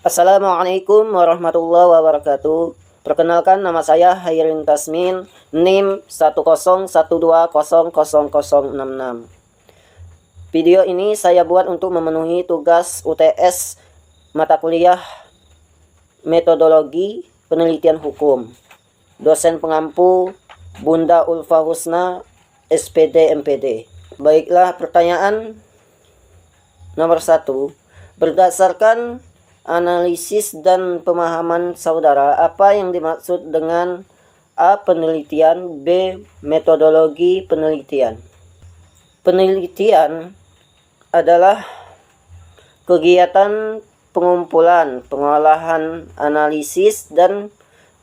Assalamualaikum warahmatullahi wabarakatuh. Perkenalkan, nama saya Hairin Tasmin, NIM 101200066. Video ini saya buat untuk memenuhi tugas UTS mata kuliah Metodologi Penelitian Hukum. Dosen pengampu Bunda Ulfa Husna, SPD MPD. Baiklah, pertanyaan nomor 1. Berdasarkan analisis dan pemahaman saudara, apa yang dimaksud dengan A. Penelitian, B. Metodologi penelitian? Penelitian adalah kegiatan pengumpulan, pengolahan, analisis, dan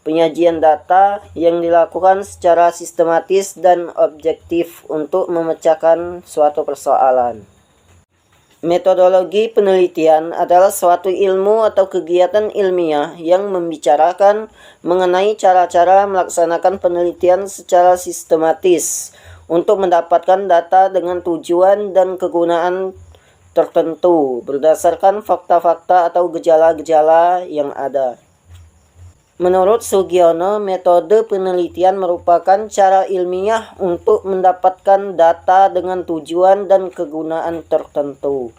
penyajian data yang dilakukan secara sistematis dan objektif untuk memecahkan suatu persoalan. Metodologi penelitian adalah suatu ilmu atau kegiatan ilmiah yang membicarakan mengenai cara-cara melaksanakan penelitian secara sistematis untuk mendapatkan data dengan tujuan dan kegunaan tertentu berdasarkan fakta-fakta atau gejala-gejala yang ada. Menurut Sugiono, metode penelitian merupakan cara ilmiah untuk mendapatkan data dengan tujuan dan kegunaan tertentu.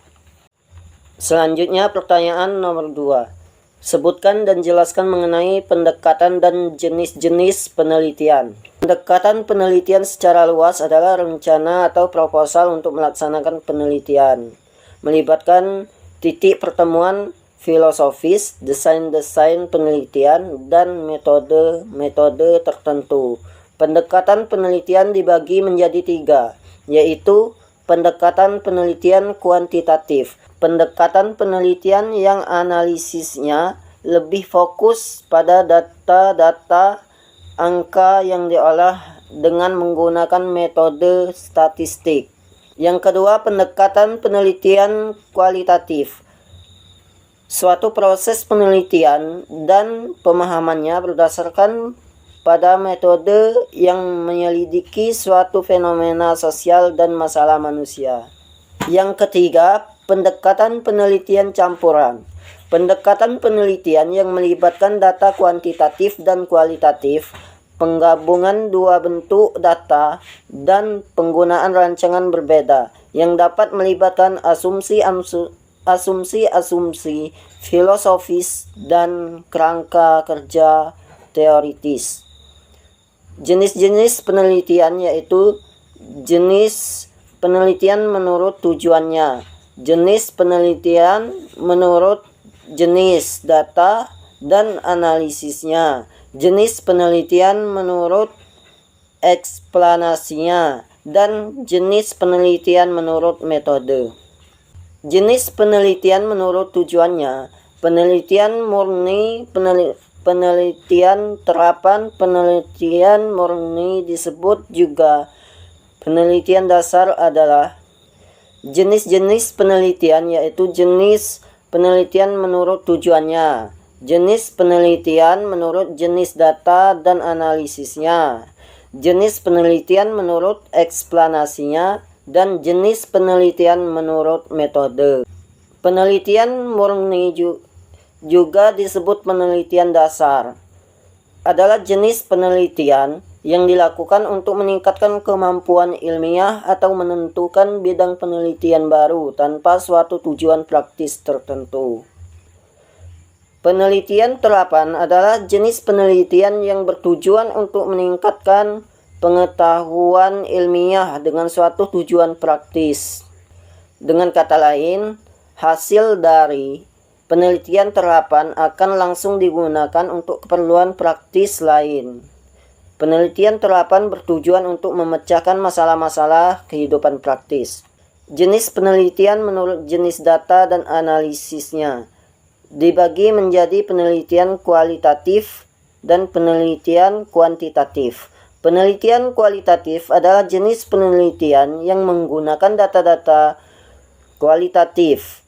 Selanjutnya, pertanyaan nomor 2. Sebutkan dan jelaskan mengenai pendekatan dan jenis-jenis penelitian. Pendekatan penelitian secara luas adalah rencana atau proposal untuk melaksanakan penelitian, melibatkan titik pertemuan filosofis, desain-desain penelitian, dan metode-metode tertentu. Pendekatan penelitian dibagi menjadi 3, yaitu pendekatan penelitian kuantitatif, pendekatan penelitian yang analisisnya lebih fokus pada data-data angka yang diolah dengan menggunakan metode statistik. Yang kedua, pendekatan penelitian kualitatif. Suatu proses penelitian dan pemahamannya berdasarkan pada metode yang menyelidiki suatu fenomena sosial dan masalah manusia. Yang ketiga, pendekatan penelitian campuran. Pendekatan penelitian yang melibatkan data kuantitatif dan kualitatif, penggabungan dua bentuk data, dan penggunaan rancangan berbeda yang dapat melibatkan asumsi-asumsi filosofis dan kerangka kerja teoritis. Jenis-jenis penelitian yaitu jenis penelitian menurut tujuannya, jenis penelitian menurut jenis data dan analisisnya, jenis penelitian menurut eksplanasinya, dan jenis penelitian menurut metode. Jenis penelitian menurut tujuannya: penelitian murni, penelitian terapan. Penelitian murni disebut juga penelitian dasar adalah jenis-jenis penelitian, yaitu jenis penelitian menurut tujuannya, jenis penelitian menurut jenis data dan analisisnya, jenis penelitian menurut eksplanasinya, dan jenis penelitian menurut metode. Penelitian murni juga disebut penelitian dasar. Adalah jenis penelitian yang dilakukan untuk meningkatkan kemampuan ilmiah atau menentukan bidang penelitian baru tanpa suatu tujuan praktis tertentu. Penelitian terapan adalah jenis penelitian yang bertujuan untuk meningkatkan pengetahuan ilmiah dengan suatu tujuan praktis. Dengan kata lain, hasil dari penelitian terapan akan langsung digunakan untuk keperluan praktis lain. Penelitian terapan bertujuan untuk memecahkan masalah-masalah kehidupan praktis. Jenis penelitian menurut jenis data dan analisisnya dibagi menjadi penelitian kualitatif dan penelitian kuantitatif. Penelitian kualitatif adalah jenis penelitian yang menggunakan data-data kualitatif.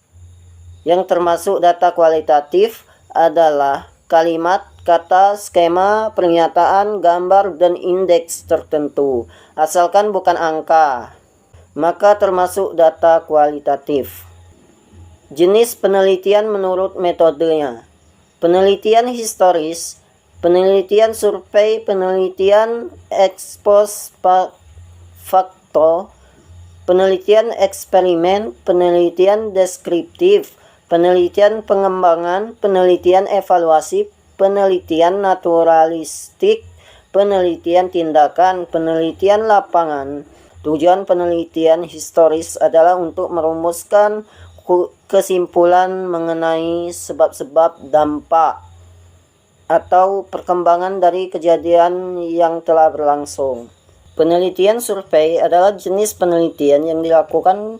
Yang termasuk data kualitatif adalah kalimat, kata, skema, pernyataan, gambar, dan indeks tertentu, asalkan bukan angka, maka termasuk data kualitatif. Jenis penelitian menurut metodenya. Penelitian historis, penelitian survei, penelitian ex post facto, penelitian eksperimen, penelitian deskriptif, penelitian pengembangan, penelitian evaluasi, penelitian naturalistik, penelitian tindakan, penelitian lapangan. Tujuan penelitian historis adalah untuk merumuskan kesimpulan mengenai sebab-sebab, dampak, atau perkembangan dari kejadian yang telah berlangsung. Penelitian survei adalah jenis penelitian yang dilakukan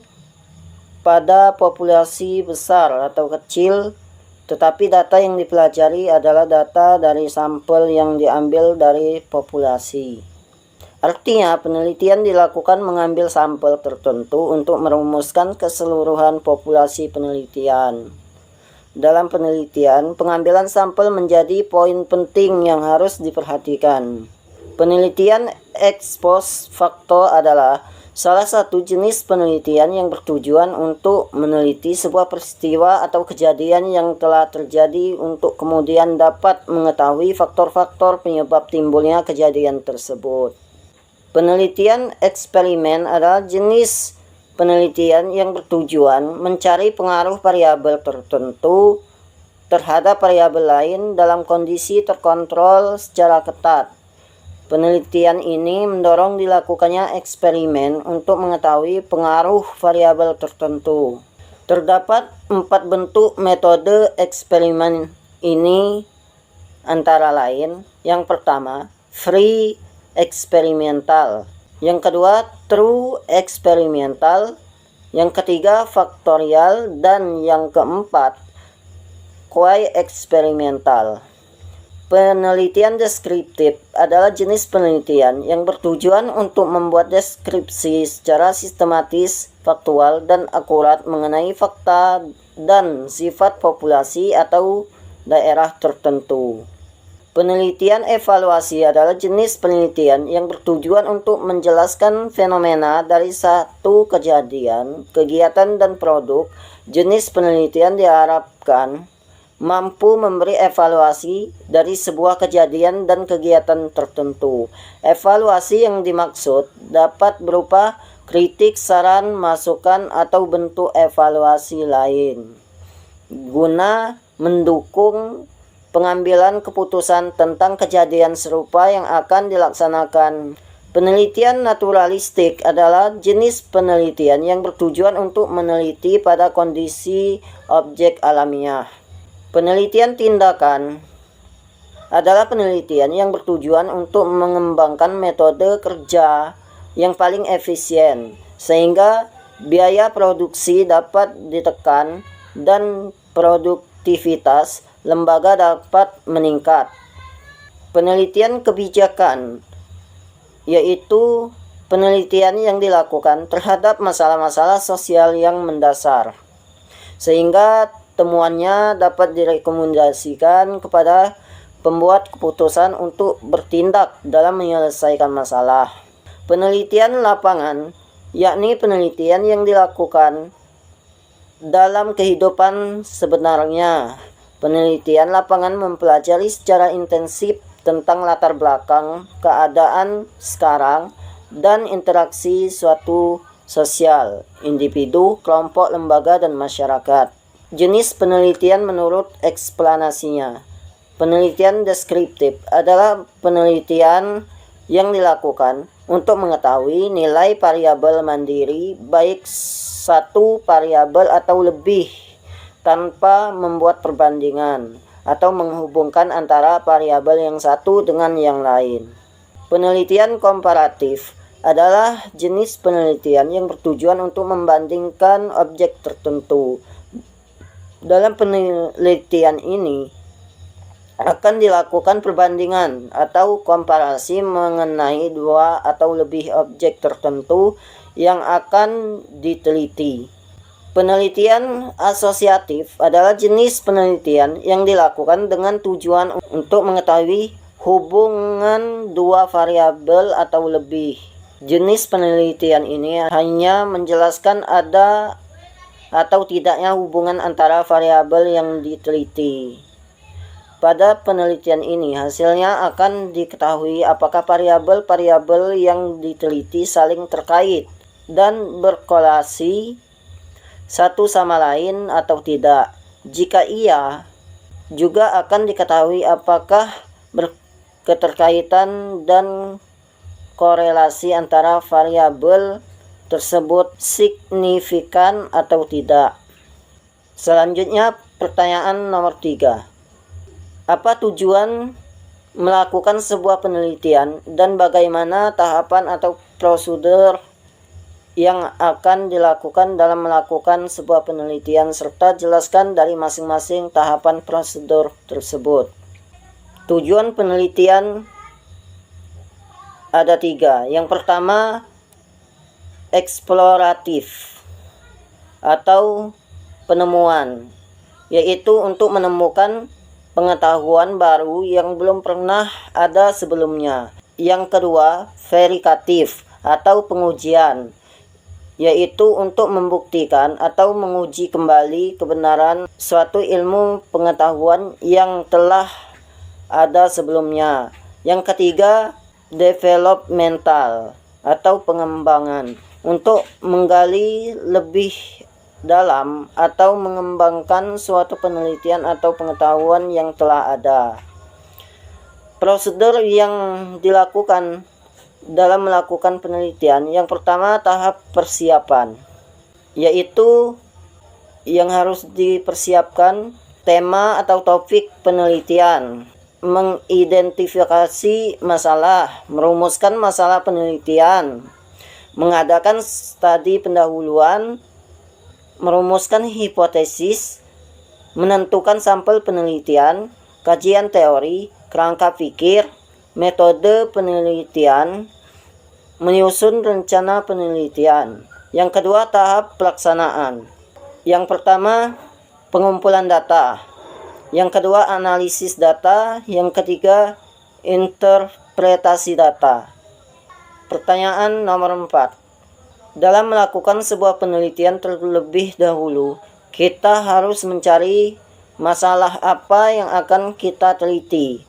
pada populasi besar atau kecil, tetapi data yang dipelajari adalah data dari sampel yang diambil dari populasi. Artinya, penelitian dilakukan mengambil sampel tertentu untuk merumuskan keseluruhan populasi penelitian. Dalam penelitian, pengambilan sampel menjadi poin penting yang harus diperhatikan. Penelitian ex post facto adalah salah satu jenis penelitian yang bertujuan untuk meneliti sebuah peristiwa atau kejadian yang telah terjadi untuk kemudian dapat mengetahui faktor-faktor penyebab timbulnya kejadian tersebut. Penelitian eksperimen adalah jenis penelitian yang bertujuan mencari pengaruh variabel tertentu terhadap variabel lain dalam kondisi terkontrol secara ketat. Penelitian ini mendorong dilakukannya eksperimen untuk mengetahui pengaruh variabel tertentu. Terdapat 4 bentuk metode eksperimen ini, antara lain: yang pertama, free eksperimental, yang kedua true eksperimental, yang ketiga faktorial, dan yang keempat quasi-eksperimental. Penelitian deskriptif adalah jenis penelitian yang bertujuan untuk membuat deskripsi secara sistematis, faktual, dan akurat mengenai fakta dan sifat populasi atau daerah tertentu. Penelitian evaluasi adalah jenis penelitian yang bertujuan untuk menjelaskan fenomena dari satu kejadian, kegiatan, dan produk. Jenis penelitian diharapkan mampu memberi evaluasi dari sebuah kejadian dan kegiatan tertentu. Evaluasi yang dimaksud dapat berupa kritik, saran, masukan, atau bentuk evaluasi lain guna mendukung pengambilan keputusan tentang kejadian serupa yang akan dilaksanakan. Penelitian naturalistik adalah jenis penelitian yang bertujuan untuk meneliti pada kondisi objek alamiah. Penelitian tindakan adalah penelitian yang bertujuan untuk mengembangkan metode kerja yang paling efisien, sehingga biaya produksi dapat ditekan dan produktivitas lembaga dapat meningkat. Penelitian kebijakan yaitu penelitian yang dilakukan terhadap masalah-masalah sosial yang mendasar, sehingga temuannya dapat direkomendasikan kepada pembuat keputusan untuk bertindak dalam menyelesaikan masalah. Penelitian lapangan yakni penelitian yang dilakukan dalam kehidupan sebenarnya. Penelitian lapangan mempelajari secara intensif tentang latar belakang, keadaan sekarang, dan interaksi suatu sosial, individu, kelompok, lembaga, dan masyarakat. Jenis penelitian menurut eksplanasinya. Penelitian deskriptif adalah penelitian yang dilakukan untuk mengetahui nilai variabel mandiri, baik satu variabel atau lebih, tanpa membuat perbandingan atau menghubungkan antara variabel yang satu dengan yang lain. Penelitian komparatif adalah jenis penelitian yang bertujuan untuk membandingkan objek tertentu. Dalam penelitian ini akan dilakukan perbandingan atau komparasi mengenai dua atau lebih objek tertentu yang akan diteliti. Penelitian asosiatif adalah jenis penelitian yang dilakukan dengan tujuan untuk mengetahui hubungan dua variabel atau lebih. Jenis penelitian ini hanya menjelaskan atau tidaknya hubungan antara variabel yang diteliti. Pada penelitian ini, hasilnya akan diketahui apakah variabel-variabel yang diteliti saling terkait dan berkorelasi satu sama lain atau tidak. Jika iya, juga akan diketahui apakah keterkaitan dan korelasi antara variabel tersebut signifikan atau tidak. Selanjutnya, pertanyaan nomor 3. Apa tujuan melakukan sebuah penelitian dan bagaimana tahapan atau prosedur yang akan dilakukan dalam melakukan sebuah penelitian, serta jelaskan dari masing-masing tahapan prosedur tersebut. Tujuan penelitian ada 3. Yang pertama, eksploratif atau penemuan, yaitu untuk menemukan pengetahuan baru yang belum pernah ada sebelumnya. Yang kedua, verifikatif atau pengujian, yaitu untuk membuktikan atau menguji kembali kebenaran suatu ilmu pengetahuan yang telah ada sebelumnya. Yang ketiga, developmental atau pengembangan, untuk menggali lebih dalam atau mengembangkan suatu penelitian atau pengetahuan yang telah ada. Prosedur yang dilakukan dalam melakukan penelitian, yang pertama, tahap persiapan, yaitu yang harus dipersiapkan tema atau topik penelitian, mengidentifikasi masalah, merumuskan masalah penelitian, mengadakan studi pendahuluan, merumuskan hipotesis, menentukan sampel penelitian, kajian teori, kerangka pikir, metode penelitian, menyusun rencana penelitian. Yang kedua, tahap pelaksanaan. Yang pertama, pengumpulan data. Yang kedua, analisis data. Yang ketiga, interpretasi data. Pertanyaan nomor 4. Dalam melakukan sebuah penelitian terlebih dahulu, kita harus mencari masalah apa yang akan kita teliti.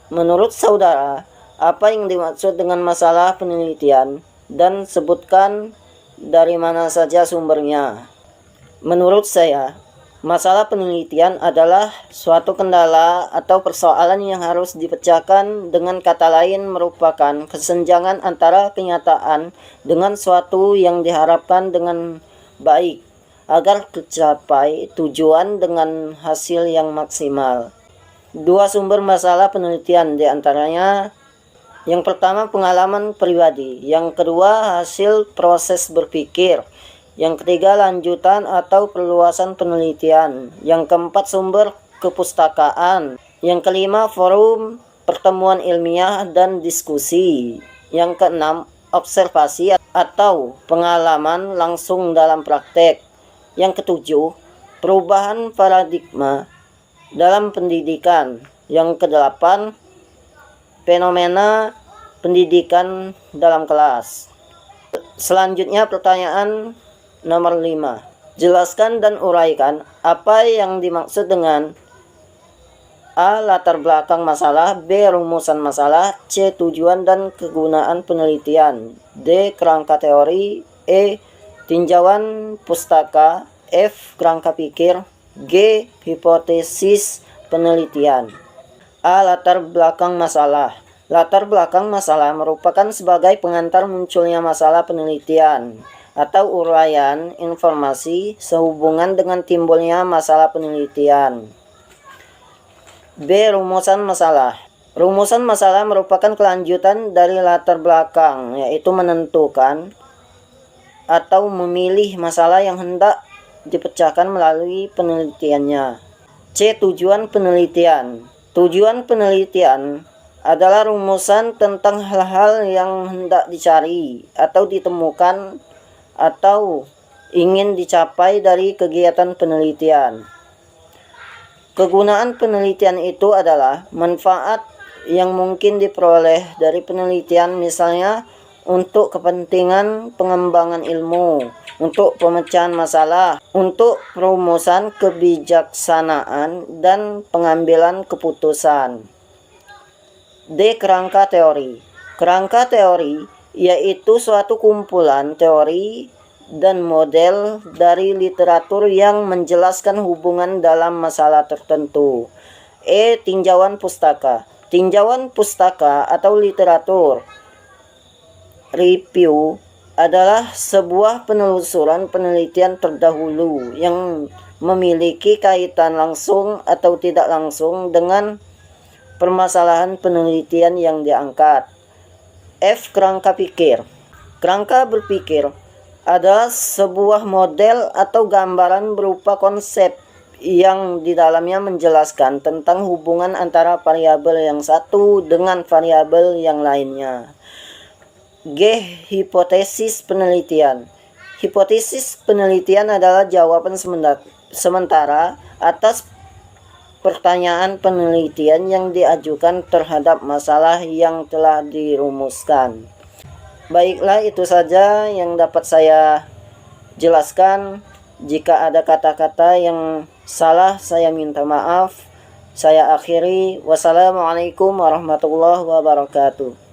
Menurut saudara, apa yang dimaksud dengan masalah penelitian, dan sebutkan dari mana saja sumbernya. Menurut saya, masalah penelitian adalah suatu kendala atau persoalan yang harus dipecahkan. Dengan kata lain, merupakan kesenjangan antara kenyataan dengan suatu yang diharapkan dengan baik agar tercapai tujuan dengan hasil yang maksimal. 2 sumber masalah penelitian diantaranya: yang pertama, pengalaman pribadi; yang kedua, hasil proses berpikir; yang ketiga, lanjutan atau perluasan penelitian; yang keempat, sumber kepustakaan; yang kelima, forum pertemuan ilmiah dan diskusi; yang keenam, observasi atau pengalaman langsung dalam praktek; yang ketujuh, perubahan paradigma dalam pendidikan; yang kedelapan, fenomena pendidikan dalam kelas. Selanjutnya, pertanyaan nomor 5. Jelaskan dan uraikan apa yang dimaksud dengan A. Latar belakang masalah, B. Rumusan masalah, C. Tujuan dan kegunaan penelitian, D. Kerangka teori, E. Tinjauan pustaka, F. Kerangka pikir, G. Hipotesis penelitian. A. Latar belakang masalah. Latar belakang masalah merupakan sebagai pengantar munculnya masalah penelitian atau uraian informasi sehubungan dengan timbulnya masalah penelitian. B. Rumusan masalah. Rumusan masalah merupakan kelanjutan dari latar belakang, yaitu menentukan atau memilih masalah yang hendak dipecahkan melalui penelitiannya. C. Tujuan penelitian. Tujuan penelitian adalah rumusan tentang hal-hal yang hendak dicari atau ditemukan atau ingin dicapai dari kegiatan penelitian. Kegunaan penelitian itu adalah manfaat yang mungkin diperoleh dari penelitian, misalnya untuk kepentingan pengembangan ilmu, untuk pemecahan masalah, untuk perumusan kebijaksanaan dan pengambilan keputusan. D. Kerangka teori. Kerangka teori yaitu suatu kumpulan teori dan model dari literatur yang menjelaskan hubungan dalam masalah tertentu. E. Tinjauan pustaka. Tinjauan pustaka atau literatur review adalah sebuah penelusuran penelitian terdahulu yang memiliki kaitan langsung atau tidak langsung dengan permasalahan penelitian yang diangkat. F. Kerangka pikir. Kerangka berpikir adalah sebuah model atau gambaran berupa konsep yang di dalamnya menjelaskan tentang hubungan antara variabel yang satu dengan variabel yang lainnya. G. Hipotesis penelitian. Hipotesis penelitian adalah jawaban sementara atas pertanyaan penelitian yang diajukan terhadap masalah yang telah dirumuskan. Baiklah, itu saja yang dapat saya jelaskan. Jika ada kata-kata yang salah, saya minta maaf. Saya akhiri. Wassalamualaikum warahmatullahi wabarakatuh.